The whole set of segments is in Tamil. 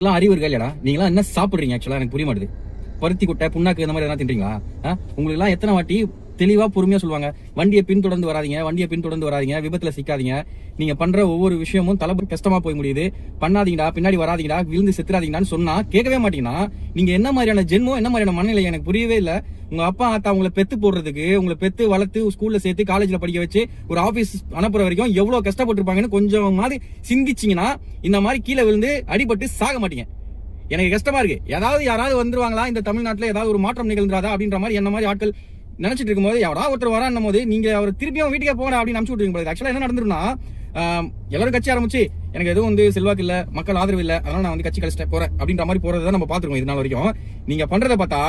எல்லாம் அறிவு இருக்கா இல்லையா? நீங்களாம் என்ன சாப்பிடுறீங்க? ஆக்சுவலா எனக்கு புரிய மாட்டுது. பருத்தி கொட்டை, புண்ணாக்கு இந்த மாதிரி எதனா தின்றீங்களா? உங்களுக்கு எல்லாம் எத்தனை வாட்டி தெளிவா பொறுமையா சொல்லுவாங்க, வண்டியை பின்தொடர்ந்து வராதீங்க, விபத்துல சிக்காதீங்க. நீங்க பண்ற ஒவ்வொரு விஷயமும் தலை கஷ்டமா போய் முடியுது, பண்ணாதீங்கடா, பின்னாடி வராதீங்கடா, விழுந்து செத்துறாதீங்கடான்னு சொன்னா கேட்கவே மாட்டீங்கன்னா நீங்க என்ன மாதிரியான ஜென்மம், என்ன மாதிரியான மனநிலை எனக்கு புரியவே இல்ல. உங்க அப்பா ஆத்தா உங்களை பெத்து போடுறதுக்கு, உங்களை பெத்து வளர்த்து ஸ்கூல்ல சேர்த்து காலேஜ்ல படிக்க வச்சு ஒரு ஆபீஸ் அனுப்புற வரைக்கும் எவ்வளவு கஷ்டப்பட்டிருப்பாங்கன்னு கொஞ்சம் மாதிரி சிந்திச்சீங்கன்னா இந்த மாதிரி கீழே விழுந்து அடிபட்டு சாக மாட்டீங்க. எனக்கு கஷ்டமா இருக்கு. யாராவது வந்துருவாங்களா இந்த தமிழ்நாட்டுல, ஏதாவது ஒரு மாற்றம் நிகழ்ந்தாதா அப்படின்ற மாதிரி என்ன மாதிரி ஆட்கள் நினைச்சிட்டு இருக்கும்போது யாராவது ஒருத்தர் வரான்னும் போது நீங்க அவர் திருப்பியும் வீட்டுக்கே போங்க அப்படின்னு அனுப்பிச்சு விட்டுருங்க. ஆக்சுவலா என்ன நடந்துருன்னா, எல்லாரும் கட்சி ஆரம்பிச்சு எனக்கு எதுவும் செல்வாக்கு இல்ல, மக்கள் ஆதரவு இல்ல, அதனால நான் கட்சி கழிச்சிட்டு போறேன் அப்படின்ற மாதிரி போறதை நம்ம பாத்துருக்கோம். இதனால வரைக்கும் நீங்க பண்றதை பார்த்தா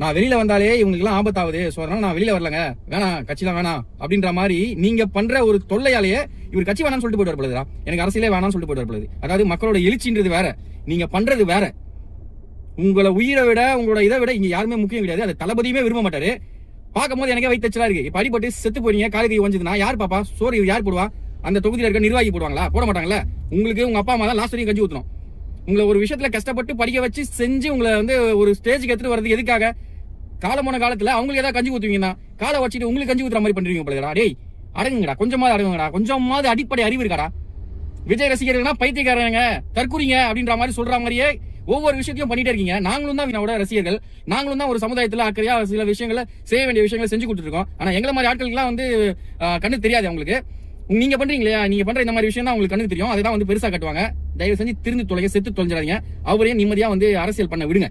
நான் வெளியில வந்தாலே இவங்களுக்கு எல்லாம் ஆபத்தாகுது, சோ அதனால நான் வெளியில வரலங்க, வேணாம் கட்சிலாம் வேணாம் அப்படின்ற மாதிரி நீங்க பண்ற ஒரு தொல்லையாலேயே இவர் கட்சி வேணாம்னு சொல்லிட்டு போயிட்டு வரப்படுதா, எனக்கு அரசியலே வேணாம்னு சொல்லிட்டு போயிட்டு வரப்படுது. அதாவது மக்களோட எழுச்சின்றது வேற, நீங்க பண்றது வேற. உங்களை உயிரை விட உங்களோட இதை விட இங்க யாருமே முக்கியம் கிடையாது. அது தளபதியுமே விரும்ப மாட்டாரு. பார்க்கும் போது எனக்கே வயிற்றுச்சலா இருக்கு. இப்ப அடிபட்டு செத்து போறீங்க, காலை கை வந்ததுன்னா யார் பாப்பா சோறு? யார் போடுவா? அந்த தொகுதியில் இருக்க நிர்வாகி போடுவாங்களா? போட மாட்டாங்களா? உங்களுக்கு உங்க அப்பா அம்மா தான் லாஸ்ட் வரைக்கும் கஞ்சி ஊத்தணும். உங்களை ஒரு விஷயத்துல கஷ்டப்பட்டு படிக்க வச்சு செஞ்சு உங்களை ஒரு ஸ்டேஜுக்கு எடுத்துட்டு வரது எதுக்காக? காலமான காலத்துல அவங்களுக்கு ஏதாவது கஞ்சி ஊத்துவீங்கன்னா காலை வச்சுட்டு உங்களுக்கு கஞ்சி ஊத்துற மாதிரி பண்றீங்க போலடா. டேய் அடங்குங்கடா, கொஞ்சமாவது அடங்குங்கடா, கொஞ்சமாவது அடிப்படை அறிவு இருக்காடா. விஜய் ரசிகர்கள்னா பைத்தியக்காரங்க, தற்கூறிங்க அப்படின்ற மாதிரி சொல்ற மாதிரியே ஒவ்வொரு விஷயத்தையும் பண்ணிட்டே இருக்கீங்க. நாங்களும் தான் வினோட ரசிகர்கள், நாங்களும் தான் ஒரு சமுதாயத்துல அக்கறையா சில விஷயங்களை செய்ய வேண்டிய விஷயங்களை செஞ்சு கொடுத்துருக்கோம். ஆனா எங்களை மாதிரி ஆட்களுக்குலாம் கண்ணு தெரியாது. அவங்களுக்கு நீங்க பண்றீங்களா, நீங்க பண்ற இந்த மாதிரி விஷயம் தான் உங்களுக்கு கண்ணுக்கு தெரியும். அதான் பெருசா கட்டுவாங்க. தயவு செஞ்சு திருந்து தொலைங்க, செத்து தொலைஞ்சிடாதீங்க. அவரையும் நிம்மதியா அரசியல் பண்ண விடுங்க.